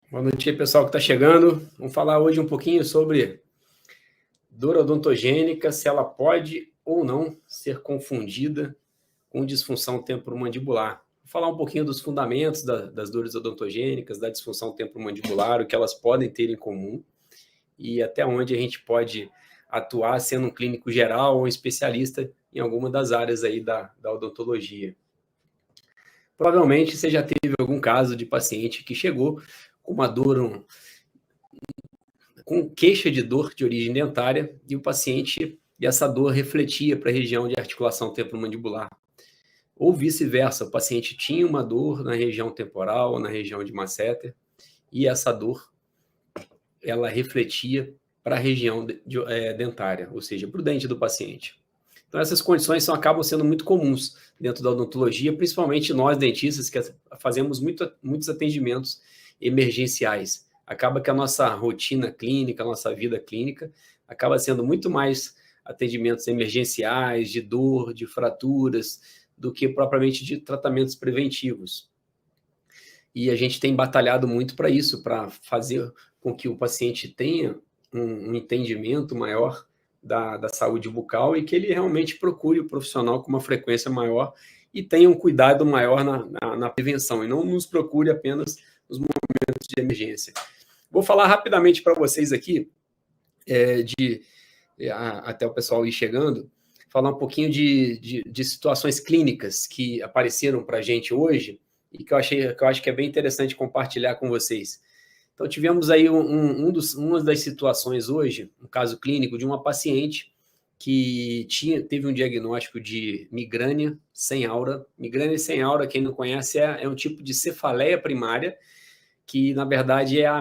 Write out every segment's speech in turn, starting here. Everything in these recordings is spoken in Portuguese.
Boa noite aí, pessoal que está chegando. Vamos falar hoje um pouquinho sobre dor odontogênica, se ela pode ou não ser confundida com disfunção temporomandibular. Vou falar um pouquinho dos fundamentos das dores odontogênicas, da disfunção temporomandibular, o que elas podem ter em comum e até onde a gente pode atuar sendo um clínico geral ou um especialista em alguma das áreas aí da odontologia. Provavelmente você já teve algum caso de paciente que chegou com uma dor, com queixa de dor de origem dentária, e o paciente, e essa dor refletia para a região de articulação temporomandibular. Ou vice-versa, o paciente tinha uma dor na região temporal ou na região de masseter, e essa dor, ela refletia para a região dentária, ou seja, para o dente do paciente. Então, essas condições acabam sendo muito comuns dentro da odontologia, principalmente nós dentistas que fazemos muitos atendimentos emergenciais. Acaba que a nossa rotina clínica, a nossa vida clínica, acaba sendo muito mais atendimentos emergenciais, de dor, de fraturas, do que propriamente de tratamentos preventivos. E a gente tem batalhado muito para isso, para fazer com que o paciente tenha um entendimento maior da saúde bucal e que ele realmente procure o profissional com uma frequência maior e tenha um cuidado maior na prevenção, e não nos procure apenas nos momentos de emergência. Vou falar rapidamente para vocês aqui, até o pessoal ir chegando, falar um pouquinho de situações clínicas que apareceram para a gente hoje e que eu acho que é bem interessante compartilhar com vocês. Então, tivemos aí uma das situações hoje, um caso clínico de uma paciente que teve um diagnóstico de migrânia sem aura. Migrânia sem aura, quem não conhece, é um tipo de cefaleia primária, que, na verdade, é a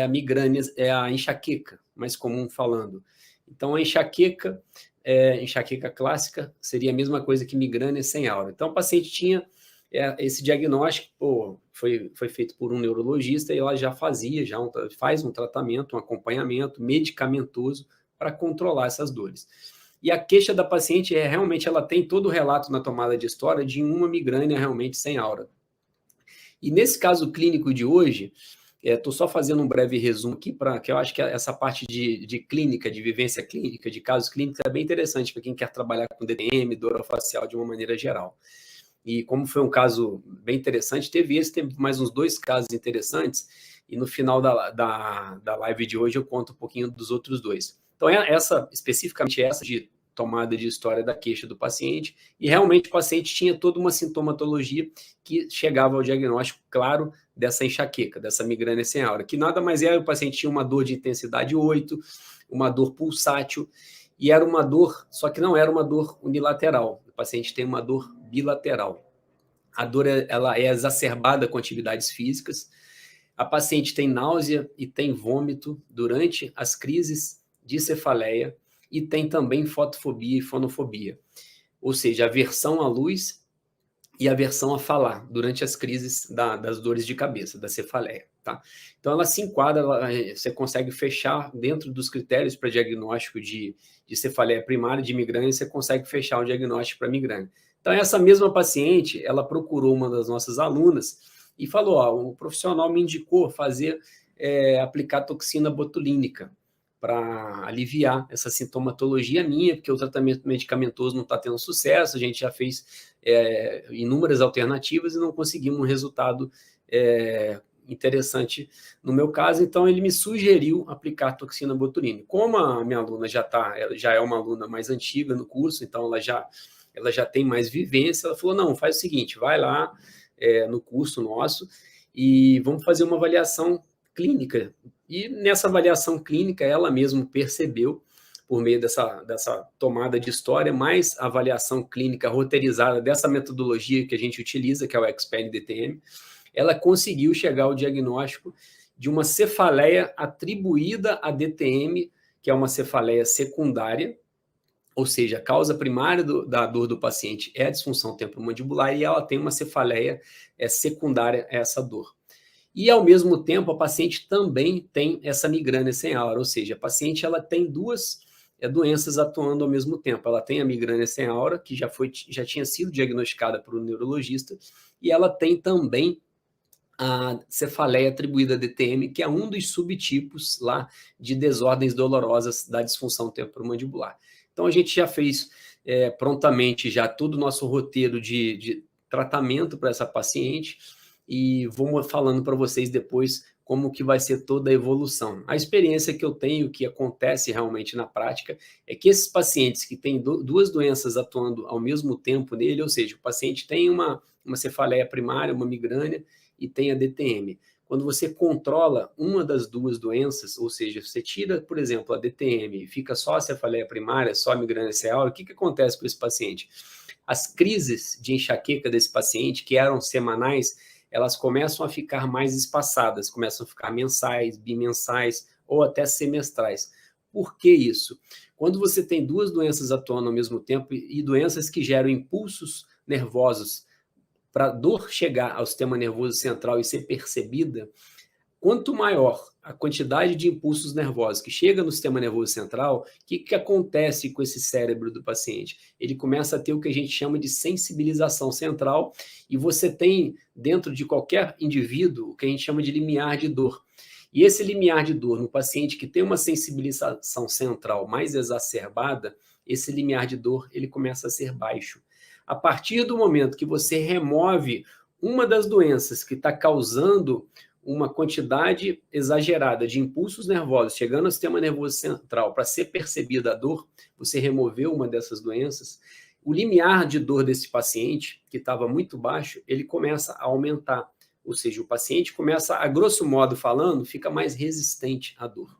migrânia, é a enxaqueca, mais comum falando. Então, a enxaqueca clássica seria a mesma coisa que migrânia sem aura. Então, o paciente tinha esse diagnóstico, foi feito por um neurologista, e ela já faz um tratamento, um acompanhamento medicamentoso para controlar essas dores. E a queixa da paciente realmente, ela tem todo o relato na tomada de história de uma migrânia realmente sem aura. E nesse caso clínico de hoje, estou só fazendo um breve resumo aqui, que eu acho que essa parte de clínica, de vivência clínica, de casos clínicos, é bem interessante para quem quer trabalhar com DTM, dor orofacial de uma maneira geral. E como foi um caso bem interessante, teve mais uns 2 casos interessantes, e no final da live de hoje eu conto um pouquinho dos outros 2. Então, especificamente essa de tomada de história da queixa do paciente, e realmente o paciente tinha toda uma sintomatologia que chegava ao diagnóstico claro dessa enxaqueca, dessa migrânia sem aura, que nada mais o paciente tinha uma dor de intensidade 8, uma dor pulsátil, e era uma dor, só que não era uma dor unilateral, o paciente tem uma dor bilateral. A dor, ela é exacerbada com atividades físicas, a paciente tem náusea e tem vômito durante as crises de cefaleia, e tem também fotofobia e fonofobia, ou seja, aversão à luz e aversão a falar durante as crises das dores de cabeça, da cefaleia. Tá? Então, ela se enquadra, você consegue fechar dentro dos critérios para diagnóstico de cefaleia primária, de migrânia, você consegue fechar o diagnóstico para migrânia. Então, essa mesma paciente, ela procurou uma das nossas alunas e falou, o profissional me indicou aplicar toxina botulínica para aliviar essa sintomatologia minha, porque o tratamento medicamentoso não está tendo sucesso, a gente já fez inúmeras alternativas e não conseguimos um resultado interessante no meu caso, então ele me sugeriu aplicar toxina botulínica. Como a minha aluna já é uma aluna mais antiga no curso, então ela já tem mais vivência, ela falou, não, faz o seguinte, vai lá no curso nosso e vamos fazer uma avaliação clínica. E nessa avaliação clínica, ela mesma percebeu, por meio dessa tomada de história, mais a avaliação clínica roteirizada dessa metodologia que a gente utiliza, que é o Expand-DTM, ela conseguiu chegar ao diagnóstico de uma cefaleia atribuída a DTM, que é uma cefaleia secundária, ou seja, a causa primária da dor do paciente é a disfunção temporomandibular, e ela tem uma cefaleia secundária a essa dor. E, ao mesmo tempo, a paciente também tem essa migrânia sem aura, ou seja, a paciente ela tem 2 doenças atuando ao mesmo tempo. Ela tem a migrânia sem aura, que já tinha sido diagnosticada por um neurologista, e ela tem também a cefaleia atribuída a DTM, que é um dos subtipos lá de desordens dolorosas da disfunção temporomandibular. Então, a gente já fez prontamente já todo o nosso roteiro de tratamento para essa paciente e vou falando para vocês depois como que vai ser toda a evolução. A experiência que eu tenho, que acontece realmente na prática, é que esses pacientes que têm duas doenças atuando ao mesmo tempo nele, ou seja, o paciente tem uma cefaleia primária, uma migrânia, e tem a DTM. Quando você controla uma das duas doenças, ou seja, você tira, por exemplo, a DTM e fica só a cefaleia primária, só a migrânia cerebral, o que acontece com esse paciente? As crises de enxaqueca desse paciente, que eram semanais, elas começam a ficar mais espaçadas, começam a ficar mensais, bimensais ou até semestrais. Por que isso? Quando você tem duas doenças atuando ao mesmo tempo e doenças que geram impulsos nervosos para a dor chegar ao sistema nervoso central e ser percebida, quanto maior a quantidade de impulsos nervosos que chega no sistema nervoso central, o que acontece com esse cérebro do paciente? Ele começa a ter o que a gente chama de sensibilização central e você tem dentro de qualquer indivíduo o que a gente chama de limiar de dor. E esse limiar de dor no paciente que tem uma sensibilização central mais exacerbada, esse limiar de dor ele começa a ser baixo. A partir do momento que você remove uma das doenças que está causando uma quantidade exagerada de impulsos nervosos chegando ao sistema nervoso central para ser percebida a dor, você removeu uma dessas doenças, o limiar de dor desse paciente, que estava muito baixo, ele começa a aumentar. Ou seja, o paciente começa, a grosso modo falando, fica mais resistente à dor.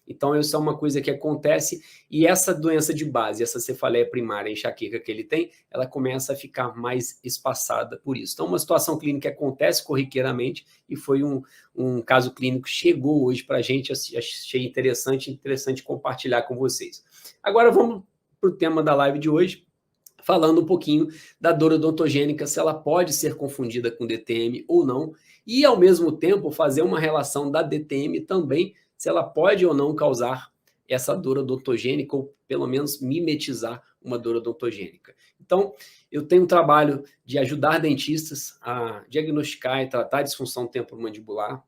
Então, isso é uma coisa que acontece e essa doença de base, essa cefaleia primária, a enxaqueca que ele tem, ela começa a ficar mais espaçada por isso. Então, uma situação clínica que acontece corriqueiramente e foi um caso clínico que chegou hoje para a gente, achei interessante compartilhar com vocês. Agora, vamos para o tema da live de hoje, falando um pouquinho da dor odontogênica, se ela pode ser confundida com DTM ou não, e, ao mesmo tempo, fazer uma relação da DTM também, se ela pode ou não causar essa dor odontogênica, ou pelo menos mimetizar uma dor odontogênica. Então, eu tenho um trabalho de ajudar dentistas a diagnosticar e tratar a disfunção temporomandibular,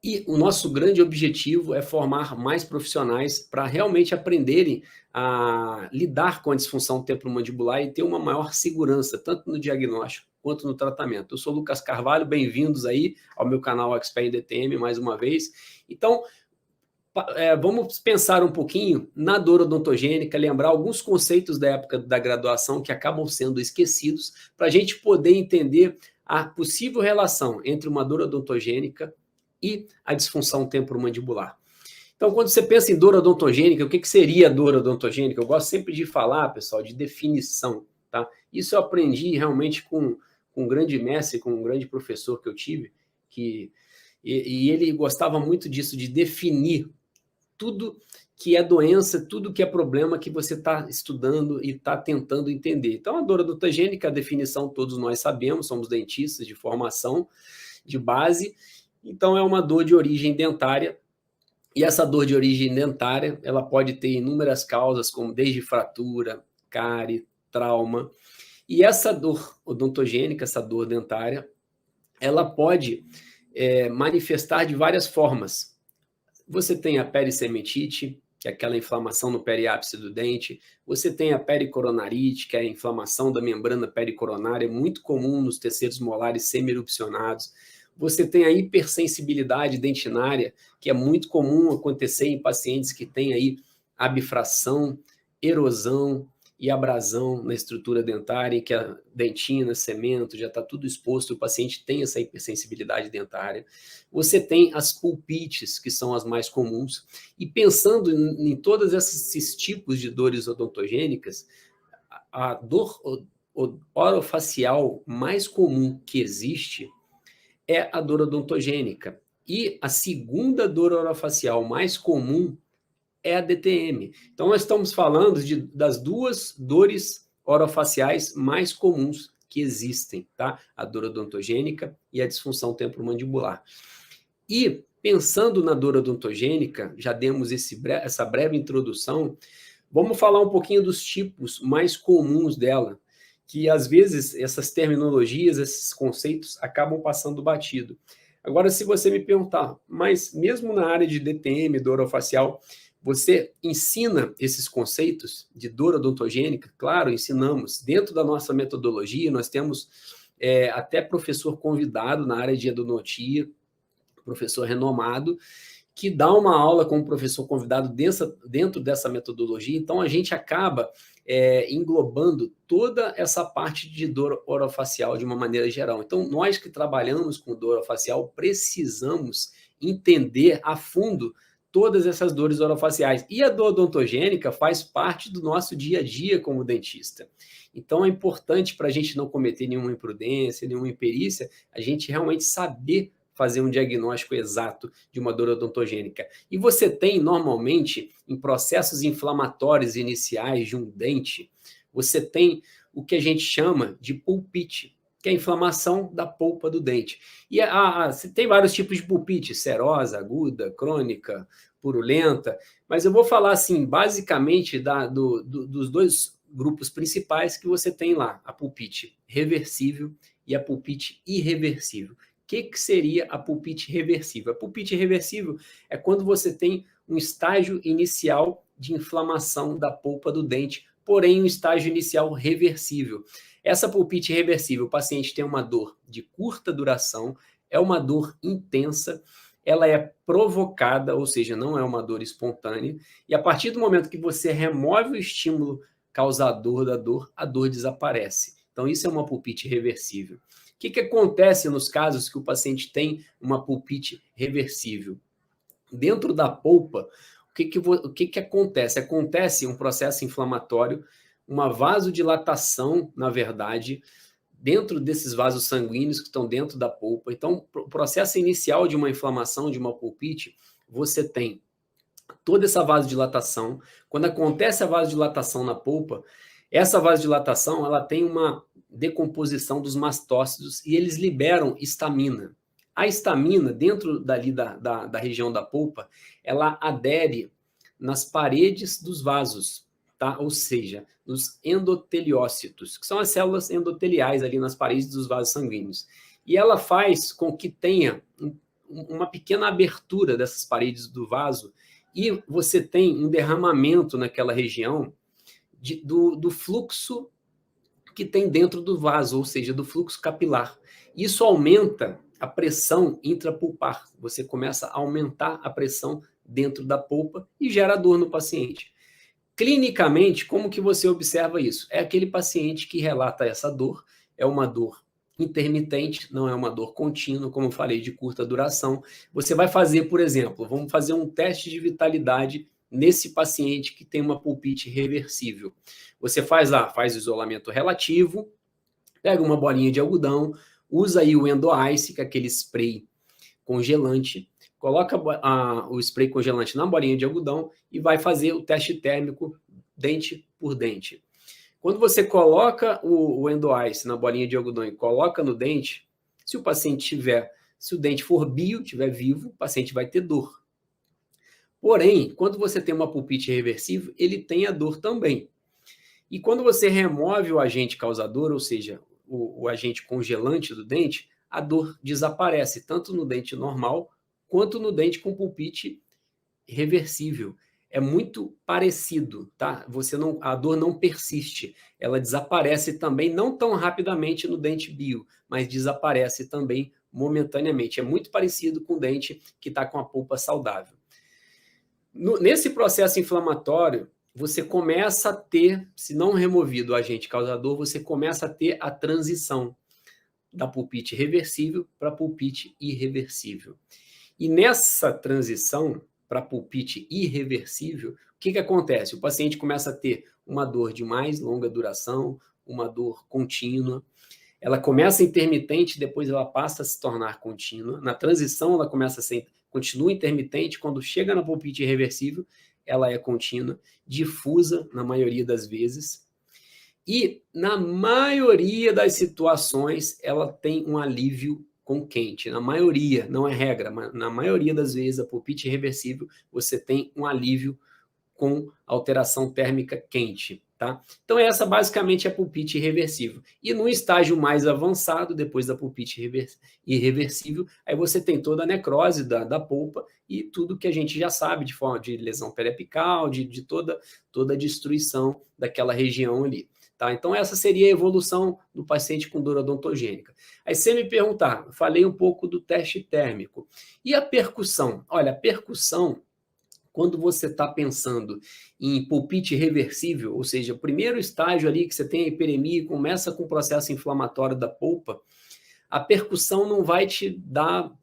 e o nosso grande objetivo é formar mais profissionais para realmente aprenderem a lidar com a disfunção temporomandibular e ter uma maior segurança, tanto no diagnóstico quanto no tratamento. Eu sou o Lucas Carvalho, bem-vindos aí ao meu canal Expert em DTM mais uma vez. Então, vamos pensar um pouquinho na dor odontogênica, lembrar alguns conceitos da época da graduação que acabam sendo esquecidos, para a gente poder entender a possível relação entre uma dor odontogênica e a disfunção temporomandibular. Então, quando você pensa em dor odontogênica, o que seria dor odontogênica? Eu gosto sempre de falar, pessoal, de definição, tá? Isso eu aprendi realmente com um grande mestre, com um grande professor que eu tive, e ele gostava muito disso, de definir tudo que é doença, tudo que é problema que você está estudando e está tentando entender. Então, a dor odontogênica, a definição todos nós sabemos, somos dentistas de formação, de base, então é uma dor de origem dentária, e essa dor de origem dentária, ela pode ter inúmeras causas, como desde fratura, cárie, trauma, e essa dor odontogênica, essa dor dentária, ela pode manifestar de várias formas. Você tem a pericemetite, que é aquela inflamação no periápice do dente. Você tem a pericoronarite, que é a inflamação da membrana pericoronária, muito comum nos terceiros molares semi-erupcionados. Você tem a hipersensibilidade dentinária, que é muito comum acontecer em pacientes que têm aí abfração, erosão e abrasão na estrutura dentária, em que a dentina, cemento, já está tudo exposto, o paciente tem essa hipersensibilidade dentária. Você tem as pulpites, que são as mais comuns, e pensando em todos esses tipos de dores odontogênicas, a dor orofacial mais comum que existe é a dor odontogênica. E a segunda dor orofacial mais comum é a DTM. Então, nós estamos falando das duas dores orofaciais mais comuns que existem, tá? A dor odontogênica e a disfunção temporomandibular. E, pensando na dor odontogênica, já demos essa breve introdução, vamos falar um pouquinho dos tipos mais comuns dela, que às vezes essas terminologias, esses conceitos acabam passando batido. Agora, se você me perguntar, mas mesmo na área de DTM, dor orofacial, você ensina esses conceitos de dor odontogênica? Claro, ensinamos. Dentro da nossa metodologia, nós temos até professor convidado na área de endodontia, professor renomado, que dá uma aula como professor convidado dentro dessa metodologia. Então, a gente acaba englobando toda essa parte de dor orofacial de uma maneira geral. Então, nós que trabalhamos com dor orofacial, precisamos entender a fundo todas essas dores orofaciais. E a dor odontogênica faz parte do nosso dia a dia como dentista. Então, é importante para a gente não cometer nenhuma imprudência, nenhuma imperícia, a gente realmente saber fazer um diagnóstico exato de uma dor odontogênica. E você tem, normalmente, em processos inflamatórios iniciais de um dente, você tem o que a gente chama de pulpite, que é a inflamação da polpa do dente. E você tem vários tipos de pulpite, serosa, aguda, crônica, purulenta, mas eu vou falar, assim, basicamente dos dois grupos principais que você tem lá, a pulpite reversível e a pulpite irreversível. O que seria a pulpite reversível? A pulpite reversível é quando você tem um estágio inicial de inflamação da polpa do dente, porém um estágio inicial reversível. Essa pulpite reversível, o paciente tem uma dor de curta duração, é uma dor intensa, ela é provocada, ou seja, não é uma dor espontânea, e a partir do momento que você remove o estímulo causador da dor, a dor desaparece. Então, isso é uma pulpite reversível. O que acontece nos casos que o paciente tem uma pulpite reversível? Dentro da polpa, o que acontece? Acontece um processo inflamatório, uma vasodilatação, na verdade, dentro desses vasos sanguíneos que estão dentro da polpa. Então, o processo inicial de uma inflamação, de uma pulpite, você tem toda essa vasodilatação. Quando acontece a vasodilatação na polpa, essa vasodilatação ela tem uma decomposição dos mastócitos e eles liberam histamina. A histamina, dentro dali da região da polpa, ela adere nas paredes dos vasos, tá? Ou seja, nos endoteliócitos, que são as células endoteliais ali nas paredes dos vasos sanguíneos. E ela faz com que tenha uma pequena abertura dessas paredes do vaso e você tem um derramamento naquela região do fluxo que tem dentro do vaso, ou seja, do fluxo capilar. Isso aumenta a pressão intrapulpar. Você começa a aumentar a pressão dentro da polpa e gera dor no paciente. Clinicamente, como que você observa isso? É aquele paciente que relata essa dor, é uma dor intermitente, não é uma dor contínua, como eu falei, de curta duração. Você vai fazer, por exemplo, vamos fazer um teste de vitalidade nesse paciente que tem uma pulpite reversível. Você faz o isolamento relativo, pega uma bolinha de algodão, usa aí o Endo-Ice, que é aquele spray congelante, coloca o spray congelante na bolinha de algodão e vai fazer o teste térmico dente por dente. Quando você coloca o Endo-Ice na bolinha de algodão e coloca no dente, se o dente for bio, estiver vivo, o paciente vai ter dor. Porém, quando você tem uma pulpite reversível, ele tem a dor também. E quando você remove o agente causador, ou seja, o agente congelante do dente, a dor desaparece, tanto no dente normal, quanto no dente com pulpite reversível. É muito parecido, tá? A dor não persiste, ela desaparece também, não tão rapidamente no dente bio, mas desaparece também momentaneamente. É muito parecido com o dente que está com a polpa saudável. Nesse processo inflamatório, você começa a ter, se não removido o agente causador, você começa a ter a transição da pulpite reversível para a pulpite irreversível. E nessa transição para a pulpite irreversível, o que acontece? O paciente começa a ter uma dor de mais longa duração, uma dor contínua. Ela começa intermitente, depois ela passa a se tornar contínua. Na transição, ela continua intermitente. Quando chega na pulpite irreversível, ela é contínua, difusa na maioria das vezes. E, na maioria das situações, ela tem um alívio com quente. Na maioria, não é regra, mas na maioria das vezes, a pulpite irreversível, você tem um alívio com alteração térmica quente. tá? Então, essa basicamente é a pulpite irreversível. E no estágio mais avançado, depois da pulpite irreversível, aí você tem toda a necrose da polpa e tudo que a gente já sabe de forma de lesão periapical, de toda a destruição daquela região ali. Tá? Então, essa seria a evolução do paciente com dor odontogênica. Aí você me perguntar, eu falei um pouco do teste térmico. E a percussão? Olha, a percussão, quando você está pensando em pulpite reversível, ou seja, o primeiro estágio ali que você tem a hiperemia e começa com o processo inflamatório da polpa, a percussão não vai te dar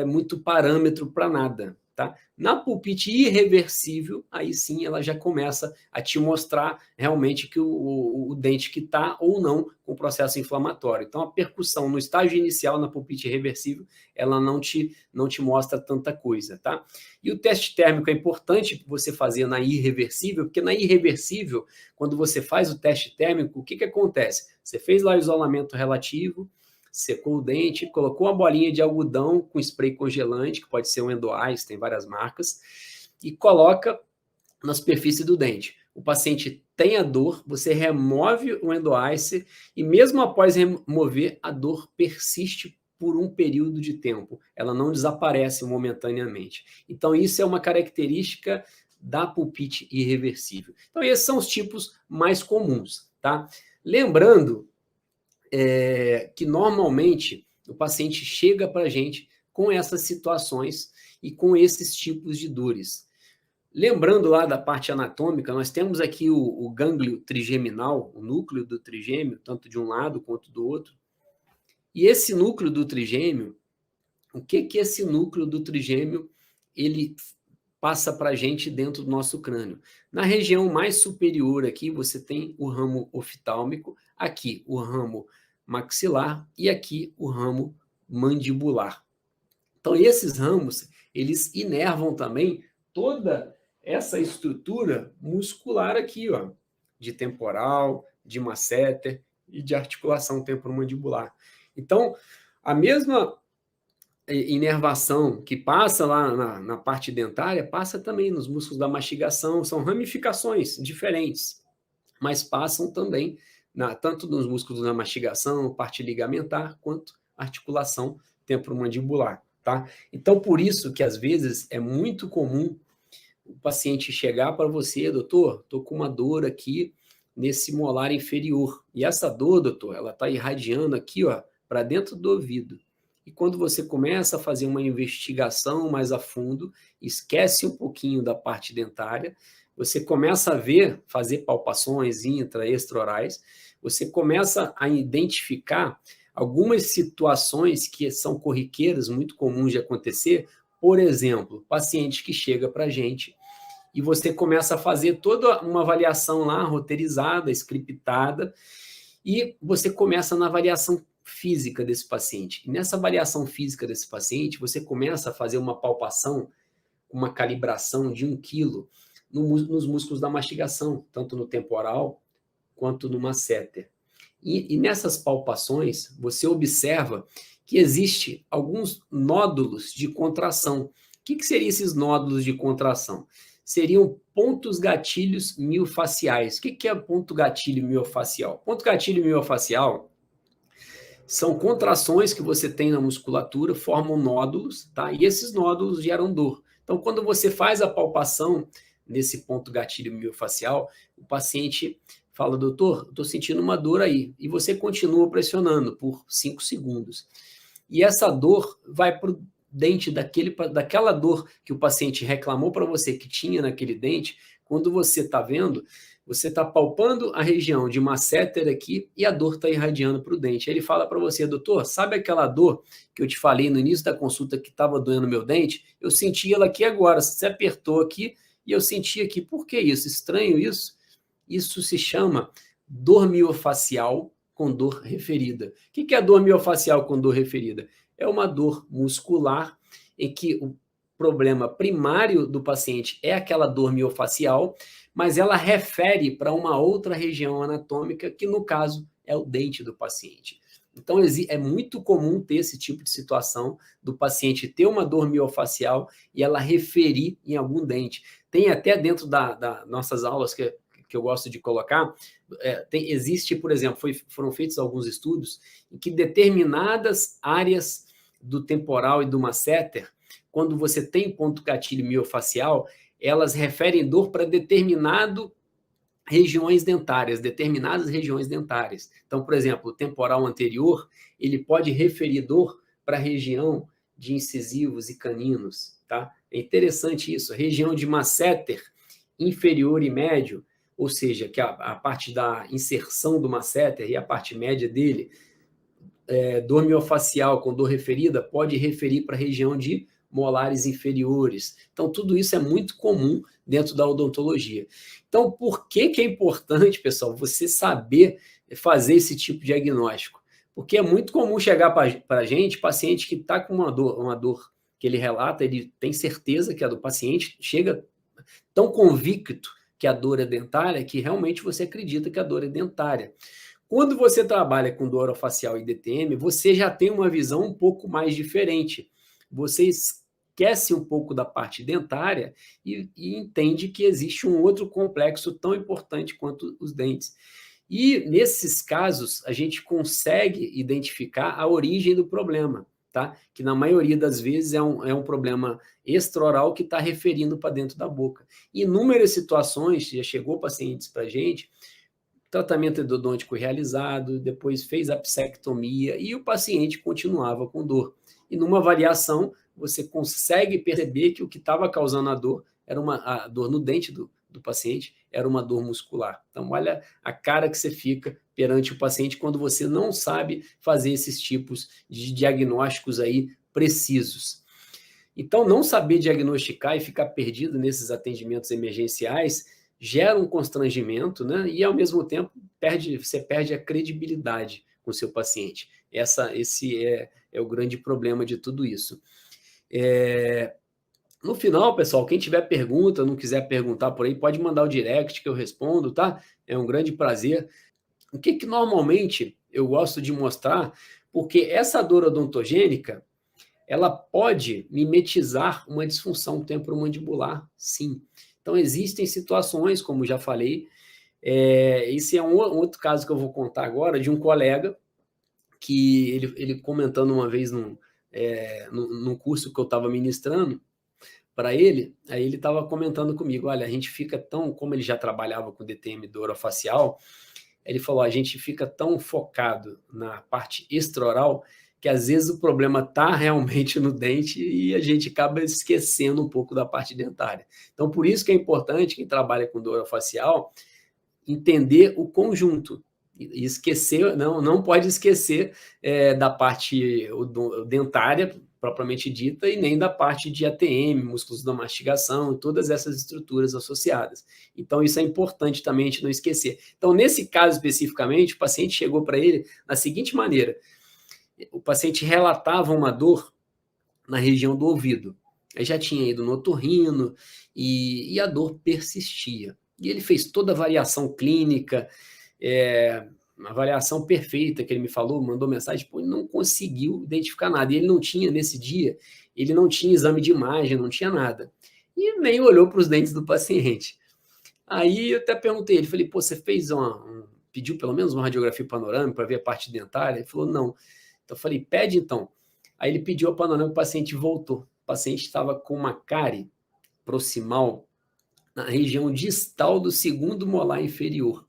muito parâmetro para nada. Tá? Na pulpite irreversível, aí sim ela já começa a te mostrar realmente que o dente que está ou não com processo inflamatório. Então, a percussão no estágio inicial, na pulpite irreversível, ela não te mostra tanta coisa. Tá? E o teste térmico é importante você fazer na irreversível, porque na irreversível, quando você faz o teste térmico, o que acontece? Você fez lá o isolamento relativo, secou o dente, colocou uma bolinha de algodão com spray congelante, que pode ser um Endo-Ice, tem várias marcas, e coloca na superfície do dente. O paciente tem a dor, você remove o Endo-Ice e mesmo após remover, a dor persiste por um período de tempo. Ela não desaparece momentaneamente. Então, isso é uma característica da pulpite irreversível. Então, esses são os tipos mais comuns, tá? Lembrando que normalmente o paciente chega para a gente com essas situações e com esses tipos de dores. Lembrando lá da parte anatômica, nós temos aqui o gânglio trigeminal, o núcleo do trigêmeo, tanto de um lado quanto do outro. E esse núcleo do trigêmeo, o que esse núcleo do trigêmeo ele passa para a gente dentro do nosso crânio? Na região mais superior aqui, você tem o ramo oftálmico, aqui o ramo maxilar e aqui o ramo mandibular. Então, esses ramos, eles inervam também toda essa estrutura muscular aqui, ó, de temporal, de masseter e de articulação temporomandibular. Então, a mesma inervação que passa lá na parte dentária, passa também nos músculos da mastigação, são ramificações diferentes, mas passam também tanto nos músculos da mastigação, parte ligamentar, quanto articulação temporomandibular, tá? Então, por isso que às vezes é muito comum o paciente chegar para você, doutor, estou com uma dor aqui nesse molar inferior. E essa dor, doutor, ela está irradiando aqui, ó, para dentro do ouvido. E quando você começa a fazer uma investigação mais a fundo, esquece um pouquinho da parte dentária, você começa a ver, fazer palpações intra, extraorais, você começa a identificar algumas situações que são corriqueiras, muito comuns de acontecer. Por exemplo, paciente que chega para a gente e você começa a fazer toda uma avaliação lá, roteirizada, scriptada, e você começa na avaliação física desse paciente. E nessa avaliação física desse paciente, você começa a fazer uma palpação, uma calibração de 1 quilo nos músculos da mastigação, tanto no temporal quanto no masseter. E nessas palpações, você observa que existe alguns nódulos de contração. O que seriam esses nódulos de contração? Seriam pontos gatilhos miofaciais. O que é ponto gatilho miofacial? Ponto gatilho miofacial são contrações que você tem na musculatura, formam nódulos, tá? E esses nódulos geram dor. Então, quando você faz a palpação nesse ponto gatilho miofacial, o paciente fala, doutor, estou sentindo uma dor aí. E você continua pressionando por 5 segundos. E essa dor vai para o dente daquela dor que o paciente reclamou para você que tinha naquele dente. Quando você está vendo, você está palpando a região de masseter aqui e a dor está irradiando para o dente. Ele fala para você, doutor, sabe aquela dor que eu te falei no início da consulta que estava doendo meu dente? Eu senti ela aqui agora. Você apertou aqui e eu senti aqui. Por que isso? Estranho isso? Isso se chama dor miofacial com dor referida. O que é dor miofacial com dor referida? É uma dor muscular em que o problema primário do paciente é aquela dor miofacial, mas ela refere para uma outra região anatômica, que no caso é o dente do paciente. Então, é muito comum ter esse tipo de situação do paciente ter uma dor miofacial e ela referir em algum dente. Tem até dentro das nossas aulas, que que eu gosto de colocar, existe, por exemplo, foram feitos alguns estudos em que determinadas áreas do temporal e do masseter, quando você tem ponto gatilho miofacial, elas referem dor para determinadas regiões dentárias. Então, por exemplo, o temporal anterior, ele pode referir dor para a região de incisivos e caninos, tá? É interessante isso. A região de masseter inferior e médio, ou seja, que a parte da inserção do masseter e a parte média dele, dor miofacial com dor referida, pode referir para a região de molares inferiores. Então, tudo isso é muito comum dentro da odontologia. Então, por que é importante, pessoal, você saber fazer esse tipo de diagnóstico? Porque é muito comum chegar para a gente, paciente que está com uma dor que ele relata, ele tem certeza que é do paciente, chega tão convicto que a dor é dentária, que realmente você acredita que a dor é dentária. Quando você trabalha com dor orofacial e DTM, você já tem uma visão um pouco mais diferente. Você esquece um pouco da parte dentária e entende que existe um outro complexo tão importante quanto os dentes. E, nesses casos, a gente consegue identificar a origem do problema, tá? Que, na maioria das vezes, é um problema extraoral que está referindo para dentro da boca. Em inúmeras situações, já chegou pacientes para a gente, tratamento endodôntico realizado, depois fez a apsectomia e o paciente continuava com dor. E numa avaliação, você consegue perceber que o que estava causando a dor era a dor no dente do paciente, era uma dor muscular. Então, olha a cara que você fica perante o paciente quando você não sabe fazer esses tipos de diagnósticos aí precisos. Então, não saber diagnosticar e ficar perdido nesses atendimentos emergenciais gera um constrangimento, né? E, ao mesmo tempo, você perde a credibilidade com o seu paciente. Esse é o grande problema de tudo isso. No final, pessoal, quem tiver pergunta, não quiser perguntar por aí, pode mandar o direct que eu respondo, tá? É um grande prazer. O que normalmente eu gosto de mostrar, porque essa dor odontogênica, ela pode mimetizar uma disfunção temporomandibular, sim. Então, existem situações, como já falei, esse é um outro caso que eu vou contar agora, de um colega que ele comentando uma vez num curso que eu estava ministrando para ele, aí ele estava comentando comigo, olha, a gente fica tão, como ele já trabalhava com DTM dor orofacial, ele falou, a gente fica tão focado na parte extraoral que às vezes o problema está realmente no dente e a gente acaba esquecendo um pouco da parte dentária. Então, por isso que é importante quem trabalha com dor orofacial entender o conjunto e esquecer, não pode esquecer da parte dentária propriamente dita e nem da parte de ATM, músculos da mastigação, todas essas estruturas associadas. Então, isso é importante também a gente não esquecer. Então, nesse caso especificamente, o paciente chegou para ele da seguinte maneira, o paciente relatava uma dor na região do ouvido. Aí já tinha ido no otorrino e a dor persistia. E ele fez toda a variação clínica, uma avaliação perfeita que ele me falou, mandou mensagem, ele não conseguiu identificar nada. E ele não tinha, nesse dia, ele não tinha exame de imagem, não tinha nada. E nem olhou para os dentes do paciente. Aí eu até perguntei, ele falei, pô, você fez pediu pelo menos uma radiografia panorâmica para ver a parte dentária? Ele falou, não. Então eu falei, pede então. Aí ele pediu a panorâmica, o paciente voltou. O paciente estava com uma cárie proximal na região distal do segundo molar inferior.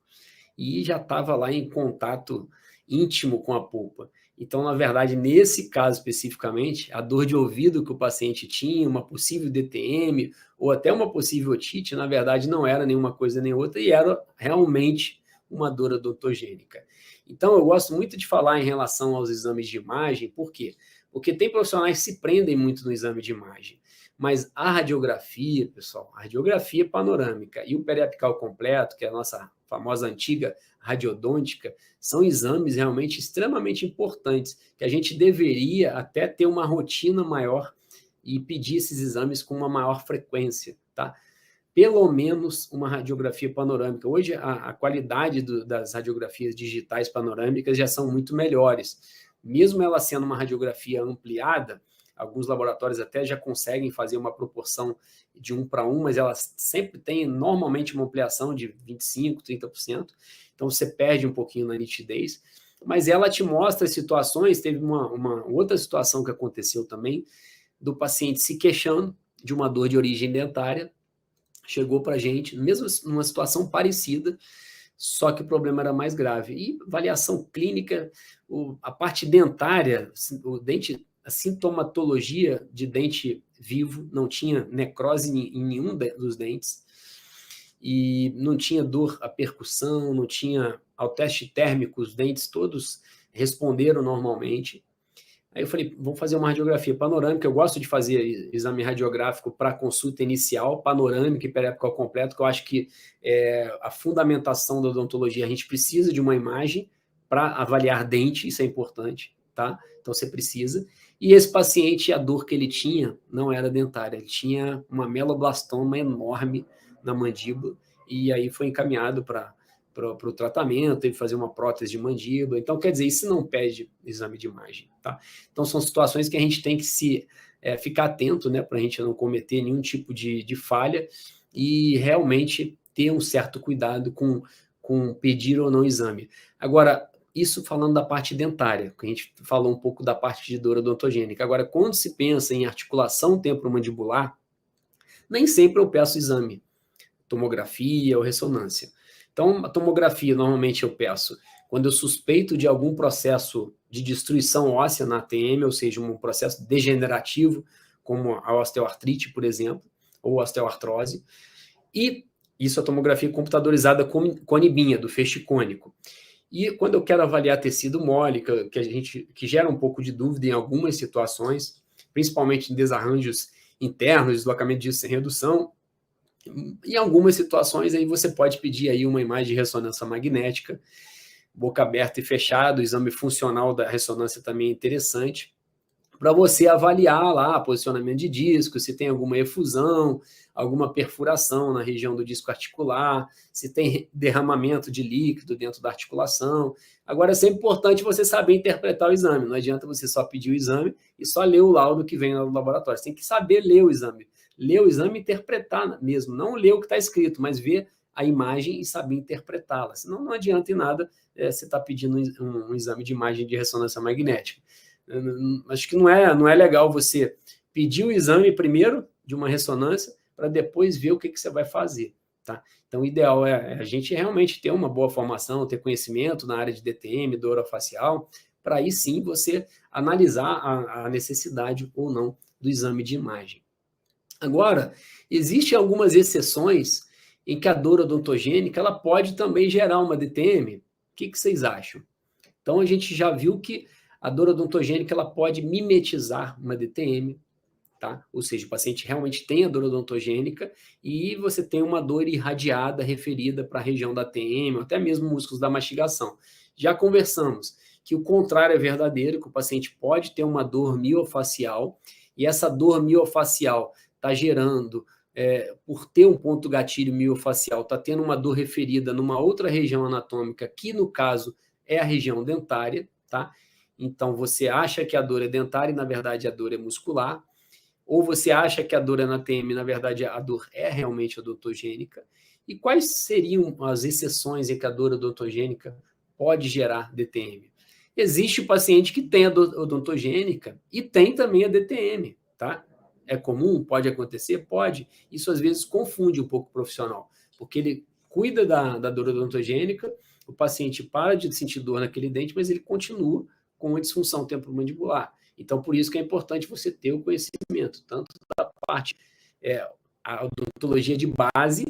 E já estava lá em contato íntimo com a polpa. Então, na verdade, nesse caso especificamente, a dor de ouvido que o paciente tinha, uma possível DTM ou até uma possível otite, na verdade, não era nenhuma coisa nem outra e era realmente uma dor odontogênica. Então, eu gosto muito de falar em relação aos exames de imagem, por quê? Porque tem profissionais que se prendem muito no exame de imagem. Mas a radiografia, pessoal, a radiografia panorâmica e o periapical completo, que é a nossa famosa antiga radiodôntica, são exames realmente extremamente importantes, que a gente deveria até ter uma rotina maior e pedir esses exames com uma maior frequência, tá? Pelo menos uma radiografia panorâmica. Hoje, a qualidade das radiografias digitais panorâmicas já são muito melhores. Mesmo ela sendo uma radiografia ampliada, alguns laboratórios até já conseguem fazer uma proporção de 1:1, mas elas sempre têm normalmente uma ampliação de 25%, 30%, então você perde um pouquinho na nitidez, mas ela te mostra situações. Teve uma outra situação que aconteceu também, do paciente se queixando de uma dor de origem dentária, chegou para a gente, mesmo numa situação parecida, só que o problema era mais grave. E avaliação clínica, a parte dentária, o dente, a sintomatologia de dente vivo, não tinha necrose em nenhum dos dentes, e não tinha dor à percussão, não tinha, ao teste térmico, os dentes todos responderam normalmente. Aí eu falei, vamos fazer uma radiografia panorâmica. Eu gosto de fazer exame radiográfico para consulta inicial, panorâmica e periópico ao completo, que eu acho que a fundamentação da odontologia, a gente precisa de uma imagem para avaliar dente, isso é importante, tá? Então você precisa. E esse paciente, a dor que ele tinha não era dentária, ele tinha uma meloblastoma enorme na mandíbula, e aí foi encaminhado para o tratamento, teve que fazer uma prótese de mandíbula. Então, quer dizer, isso não pede exame de imagem, tá? Então, são situações que a gente tem que ficar atento, né, para a gente não cometer nenhum tipo de falha e realmente ter um certo cuidado com pedir ou não exame. Agora, isso falando da parte dentária, que a gente falou um pouco da parte de dor odontogênica. Agora, quando se pensa em articulação temporomandibular, nem sempre eu peço exame, tomografia ou ressonância. Então, a tomografia, normalmente eu peço quando eu suspeito de algum processo de destruição óssea na ATM, ou seja, um processo degenerativo, como a osteoartrite, por exemplo, ou osteoartrose, e isso é a tomografia computadorizada com anibinha, do feixe cônico. E quando eu quero avaliar tecido mole, que gera um pouco de dúvida em algumas situações, principalmente em desarranjos internos, deslocamento disso sem redução, em algumas situações aí você pode pedir aí uma imagem de ressonância magnética, boca aberta e fechada. O exame funcional da ressonância também é interessante, para você avaliar lá posicionamento de disco, se tem alguma efusão, alguma perfuração na região do disco articular, se tem derramamento de líquido dentro da articulação. Agora, é sempre importante você saber interpretar o exame, não adianta você só pedir o exame e só ler o laudo que vem no laboratório, você tem que saber ler o exame e interpretar mesmo, não ler o que está escrito, mas ver a imagem e saber interpretá-la, senão não adianta em nada você estar pedindo um exame de imagem de ressonância magnética. Acho que não é legal você pedir o exame primeiro de uma ressonância para depois ver o que você vai fazer, tá? Então, o ideal é a gente realmente ter uma boa formação, ter conhecimento na área de DTM, dor orofacial, para aí sim você analisar a necessidade ou não do exame de imagem. Agora, existem algumas exceções em que a dor odontogênica ela pode também gerar uma DTM. O que vocês acham? Então, a gente já viu que a dor odontogênica ela pode mimetizar uma DTM, tá? Ou seja, o paciente realmente tem a dor odontogênica e você tem uma dor irradiada referida para a região da TM, ou até mesmo músculos da mastigação. Já conversamos que o contrário é verdadeiro, que o paciente pode ter uma dor miofacial, e essa dor miofacial está gerando, por ter um ponto gatilho miofacial, está tendo uma dor referida numa outra região anatômica, que no caso é a região dentária, tá? Então, você acha que a dor é dentária e, na verdade, a dor é muscular. Ou você acha que a dor é na TM, na verdade, a dor é realmente odontogênica. E quais seriam as exceções em que a dor odontogênica pode gerar DTM? Existe o paciente que tem a dor odontogênica e tem também a DTM, tá? É comum? Pode acontecer? Pode. Isso, às vezes, confunde um pouco o profissional, porque ele cuida da dor odontogênica, o paciente para de sentir dor naquele dente, mas ele continua com uma disfunção temporomandibular. Então, por isso que é importante você ter o conhecimento, tanto da parte, a odontologia de base,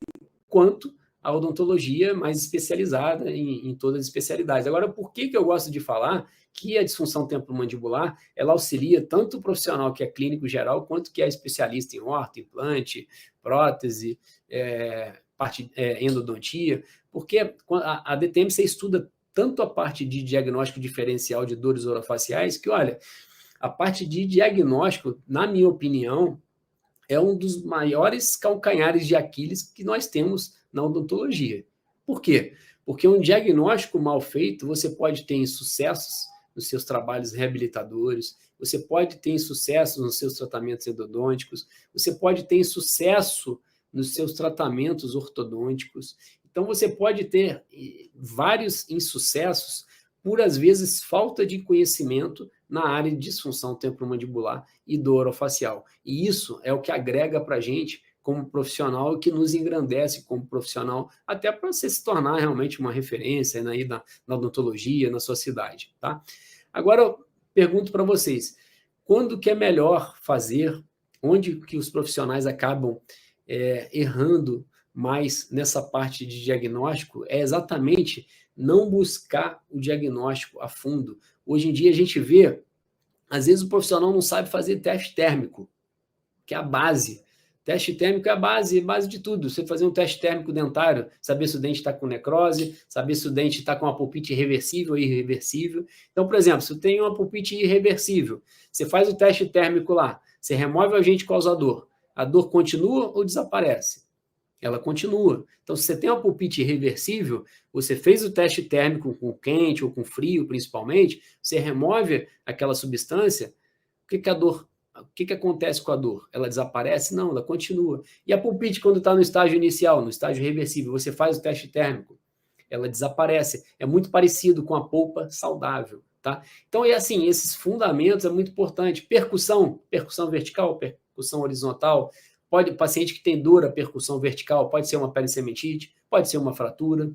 quanto a odontologia mais especializada em todas as especialidades. Agora, por que eu gosto de falar que a disfunção temporomandibular, ela auxilia tanto o profissional que é clínico geral, quanto que é especialista em orto, implante, prótese, endodontia, porque a DTM você estuda tanto a parte de diagnóstico diferencial de dores orofaciais, que, olha, a parte de diagnóstico, na minha opinião, é um dos maiores calcanhares de Aquiles que nós temos na odontologia. Por quê? Porque um diagnóstico mal feito, você pode ter insucessos, nos seus trabalhos reabilitadores, você pode ter insucesso nos seus tratamentos endodônticos, você pode ter insucesso nos seus tratamentos ortodônticos. Então, você pode ter vários insucessos por, às vezes, falta de conhecimento na área de disfunção temporomandibular e do orofacial. E isso é o que agrega para a gente como profissional, que nos engrandece como profissional, até para você se tornar realmente uma referência, né, na odontologia, na sua cidade. Tá? Agora, eu pergunto para vocês, quando que é melhor fazer, onde que os profissionais acabam errando mais nessa parte de diagnóstico, é exatamente não buscar o diagnóstico a fundo. Hoje em dia a gente vê, às vezes o profissional não sabe fazer teste térmico, que é a base. Teste térmico é a base de tudo. Você fazer um teste térmico dentário, saber se o dente está com necrose, saber se o dente está com uma pulpite reversível ou irreversível. Então, por exemplo, se tem uma pulpite irreversível, você faz o teste térmico lá, você remove o agente causador, a dor continua ou desaparece? Ela continua. Então, se você tem uma pulpite irreversível, você fez o teste térmico com quente ou com frio, principalmente, você remove aquela substância, o que acontece com a dor? Ela desaparece? Não, ela continua. E a pulpite, quando está no estágio inicial, no estágio reversível, você faz o teste térmico, ela desaparece. É muito parecido com a polpa saudável. Tá? Então, é assim, esses fundamentos é muito importante. Percussão vertical, percussão horizontal. Pode, paciente que tem dor, a percussão vertical, pode ser uma pericementite, pode ser uma fratura,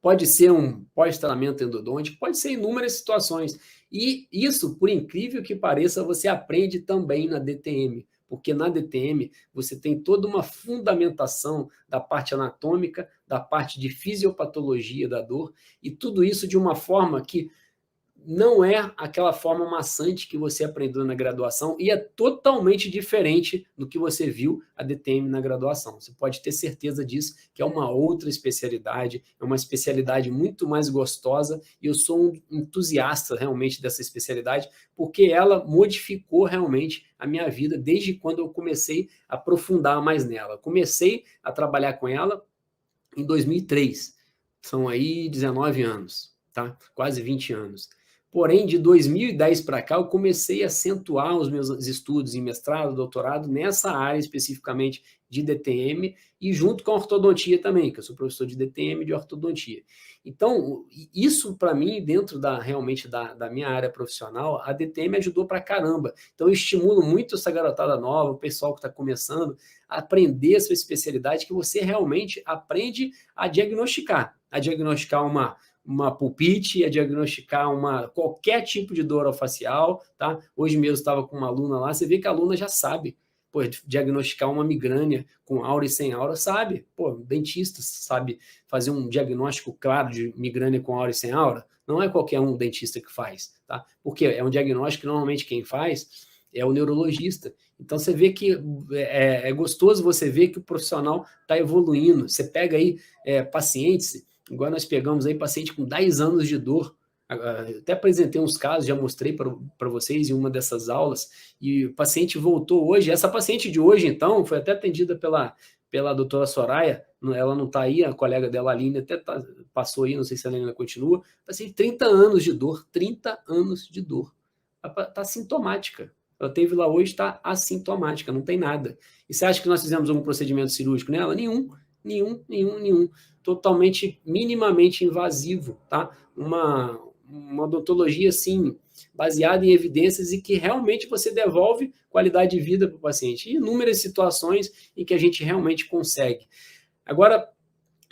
pode ser um pós-tratamento endodôntico, pode ser inúmeras situações. E isso, por incrível que pareça, você aprende também na DTM, porque na DTM você tem toda uma fundamentação da parte anatômica, da parte de fisiopatologia da dor, e tudo isso de uma forma que não é aquela forma maçante que você aprendeu na graduação e é totalmente diferente do que você viu a DTM na graduação. Você pode ter certeza disso, que é uma outra especialidade, é uma especialidade muito mais gostosa e eu sou um entusiasta realmente dessa especialidade porque ela modificou realmente a minha vida desde quando eu comecei a aprofundar mais nela. Comecei a trabalhar com ela em 2003, são aí 19 anos, tá? Quase 20 anos. Porém, de 2010 para cá, eu comecei a acentuar os meus estudos em mestrado, doutorado, nessa área especificamente de DTM e junto com a ortodontia também, que eu sou professor de DTM e de ortodontia. Então, isso para mim, dentro realmente da minha área profissional, a DTM ajudou para caramba. Então, eu estimulo muito essa garotada nova, o pessoal que está começando, a aprender a sua especialidade, que você realmente aprende a diagnosticar uma pulpite, a diagnosticar qualquer tipo de dor orofacial, tá? Hoje mesmo estava com uma aluna lá, você vê que a aluna já sabe, pô, diagnosticar uma migrânia com aura e sem aura, sabe? Pô, dentista sabe fazer um diagnóstico claro de migrânia com aura e sem aura? Não é qualquer um dentista que faz, tá? Porque é um diagnóstico que normalmente quem faz é o neurologista. Então, você vê que é gostoso você ver que o profissional está evoluindo. Você pega aí pacientes. Agora nós pegamos aí paciente com 10 anos de dor. Até apresentei uns casos, já mostrei para vocês em uma dessas aulas, e o paciente voltou hoje. Essa paciente de hoje, então, foi até atendida pela doutora Soraya, ela não está aí, a colega dela, a Aline, até passou aí, não sei se a Aline ainda continua. Paciente de 30 anos de dor, 30 anos de dor. Está sintomática. Ela teve lá hoje, está assintomática, não tem nada. E você acha que nós fizemos algum procedimento cirúrgico nela? Nenhum. Totalmente, minimamente invasivo, tá? Uma odontologia, assim, baseada em evidências e que realmente você devolve qualidade de vida para o paciente. E inúmeras situações em que a gente realmente consegue. Agora,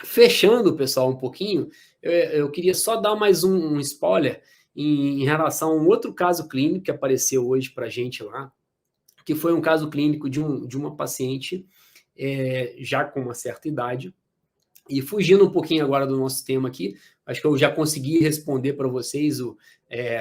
fechando, pessoal, um pouquinho, eu queria só dar mais um spoiler em relação a um outro caso clínico que apareceu hoje para a gente lá, que foi um caso clínico de uma paciente já com uma certa idade. E fugindo um pouquinho agora do nosso tema aqui, acho que eu já consegui responder para vocês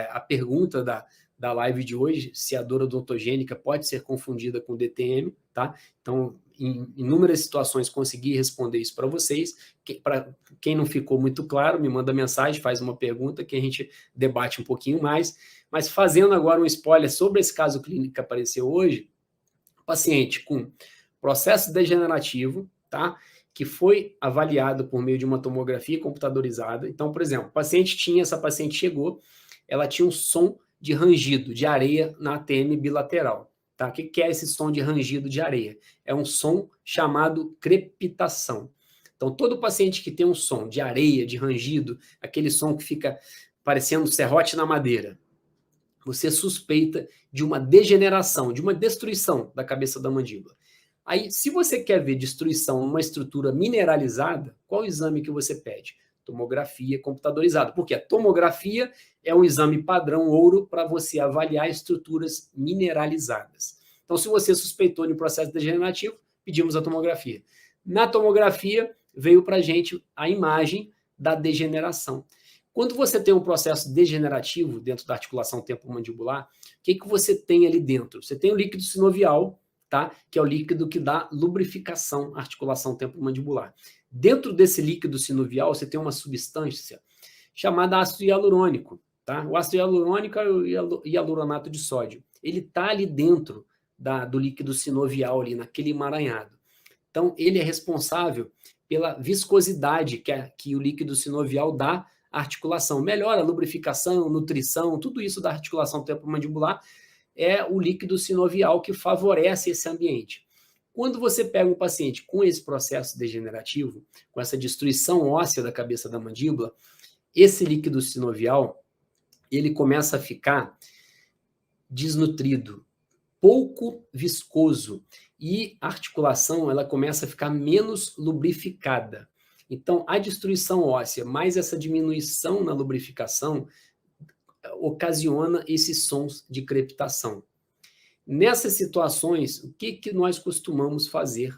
a pergunta da live de hoje, se a dor odontogênica pode ser confundida com DTM, tá? Então, em inúmeras situações, consegui responder isso para vocês. Para quem não ficou muito claro, me manda mensagem, faz uma pergunta que a gente debate um pouquinho mais. Mas fazendo agora um spoiler sobre esse caso clínico que apareceu hoje, paciente com processo degenerativo, tá? Que foi avaliado por meio de uma tomografia computadorizada. Então, por exemplo, essa paciente chegou, ela tinha um som de rangido de areia na ATM bilateral. Tá? O que é esse som de rangido de areia? É um som chamado crepitação. Então, todo paciente que tem um som de areia, de rangido, aquele som que fica parecendo serrote na madeira, você suspeita de uma degeneração, de uma destruição da cabeça da mandíbula. Aí, se você quer ver destruição numa estrutura mineralizada, qual o exame que você pede? Tomografia computadorizada. Porque a tomografia é um exame padrão ouro para você avaliar estruturas mineralizadas. Então, se você suspeitou de um processo degenerativo, pedimos a tomografia. Na tomografia, veio para a gente a imagem da degeneração. Quando você tem um processo degenerativo dentro da articulação temporomandibular, o que você tem ali dentro? Você tem o líquido sinovial, tá? Que é o líquido que dá lubrificação à articulação temporomandibular. Dentro desse líquido sinovial, você tem uma substância chamada ácido hialurônico. Tá? O ácido hialurônico é o hialuronato de sódio. Ele está ali dentro do líquido sinovial, ali naquele emaranhado. Então, ele é responsável pela viscosidade que o líquido sinovial dá à articulação. Melhora a lubrificação, nutrição, tudo isso da articulação temporomandibular é o líquido sinovial que favorece esse ambiente. Quando você pega um paciente com esse processo degenerativo, com essa destruição óssea da cabeça da mandíbula, esse líquido sinovial, ele começa a ficar desnutrido, pouco viscoso, e a articulação ela começa a ficar menos lubrificada. Então, a destruição óssea, mais essa diminuição na lubrificação, ocasiona esses sons de crepitação. Nessas situações, o que nós costumamos fazer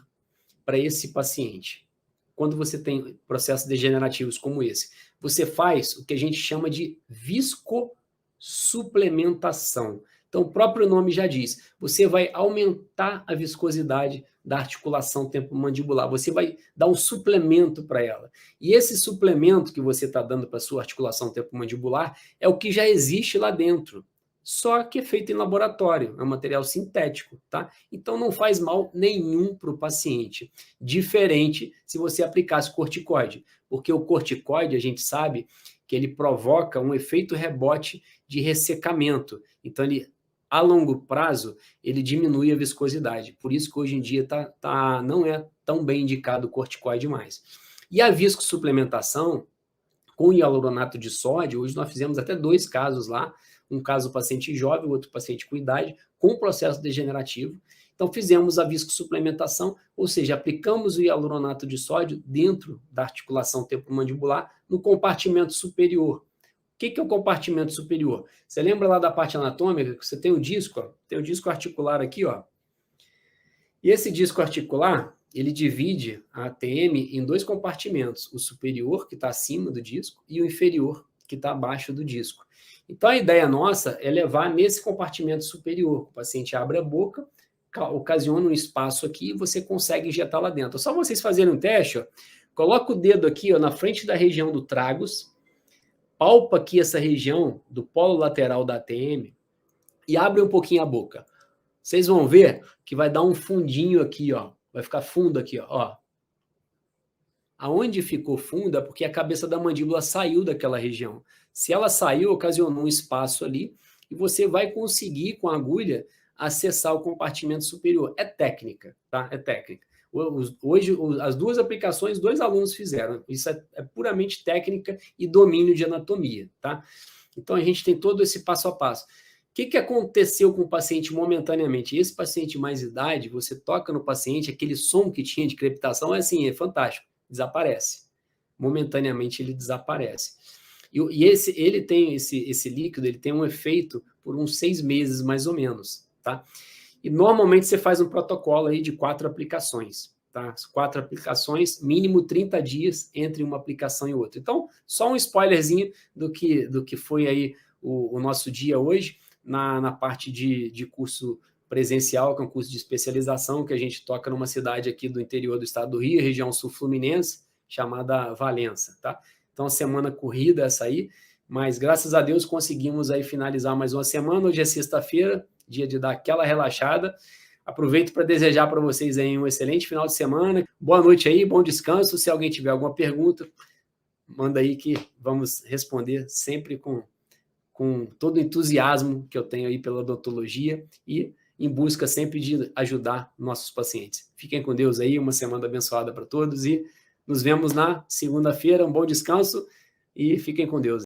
para esse paciente? Quando você tem processos degenerativos como esse, você faz o que a gente chama de viscosuplementação. Então, o próprio nome já diz, você vai aumentar a viscosidade da articulação temporomandibular, você vai dar um suplemento para ela. E esse suplemento que você está dando para a sua articulação temporomandibular é o que já existe lá dentro, só que é feito em laboratório, é um material sintético, tá? Então não faz mal nenhum para o paciente, diferente se você aplicasse corticoide, porque o corticoide, a gente sabe que ele provoca um efeito rebote de ressecamento, então ele, a longo prazo, ele diminui a viscosidade, por isso que hoje em dia não é tão bem indicado o corticoide mais. E a viscosuplementação com hialuronato de sódio, hoje nós fizemos até 2 casos lá, um caso paciente jovem, outro paciente com idade, com processo degenerativo. Então, fizemos a viscosuplementação, ou seja, aplicamos o hialuronato de sódio dentro da articulação temporomandibular no compartimento superior. O que é o compartimento superior? Você lembra lá da parte anatômica que você tem o disco? Ó, tem o disco articular aqui, ó. E esse disco articular, ele divide a ATM em 2 compartimentos, o superior, que está acima do disco, e o inferior, que está abaixo do disco. Então, a ideia nossa é levar nesse compartimento superior. O paciente abre a boca, ocasiona um espaço aqui e você consegue injetar lá dentro. É só vocês fazerem um teste, ó. Coloca o dedo aqui, ó, na frente da região do tragus, palpa aqui essa região do polo lateral da ATM e abre um pouquinho a boca. Vocês vão ver que vai dar um fundinho aqui, ó. Vai ficar fundo aqui, ó. Aonde ficou fundo é porque a cabeça da mandíbula saiu daquela região. Se ela saiu, ocasionou um espaço ali e você vai conseguir, com a agulha, acessar o compartimento superior. É técnica, tá? É técnica. Hoje, as 2 aplicações, 2 alunos fizeram. Isso é puramente técnica e domínio de anatomia, tá? Então, a gente tem todo esse passo a passo. O que aconteceu com o paciente momentaneamente? Esse paciente mais idade, você toca no paciente, aquele som que tinha de crepitação é assim, é fantástico. Desaparece. Momentaneamente ele desaparece. E ele tem esse líquido, ele tem um efeito por uns 6 meses, mais ou menos, tá? E normalmente você faz um protocolo aí de 4 aplicações, tá? 4 aplicações, mínimo 30 dias entre uma aplicação e outra. Então, só um spoilerzinho do que foi aí o nosso dia hoje, na parte de curso presencial, que é um curso de especialização que a gente toca numa cidade aqui do interior do estado do Rio, região sul-fluminense, chamada Valença, tá? Então, semana corrida essa aí, mas graças a Deus conseguimos aí finalizar mais uma semana. Hoje é sexta-feira, dia de dar aquela relaxada. Aproveito para desejar para vocês aí um excelente final de semana. Boa noite aí, bom descanso. Se alguém tiver alguma pergunta, manda aí que vamos responder sempre com com todo o entusiasmo que eu tenho aí pela odontologia e em busca sempre de ajudar nossos pacientes. Fiquem com Deus aí, uma semana abençoada para todos e nos vemos na segunda-feira. Um bom descanso e fiquem com Deus.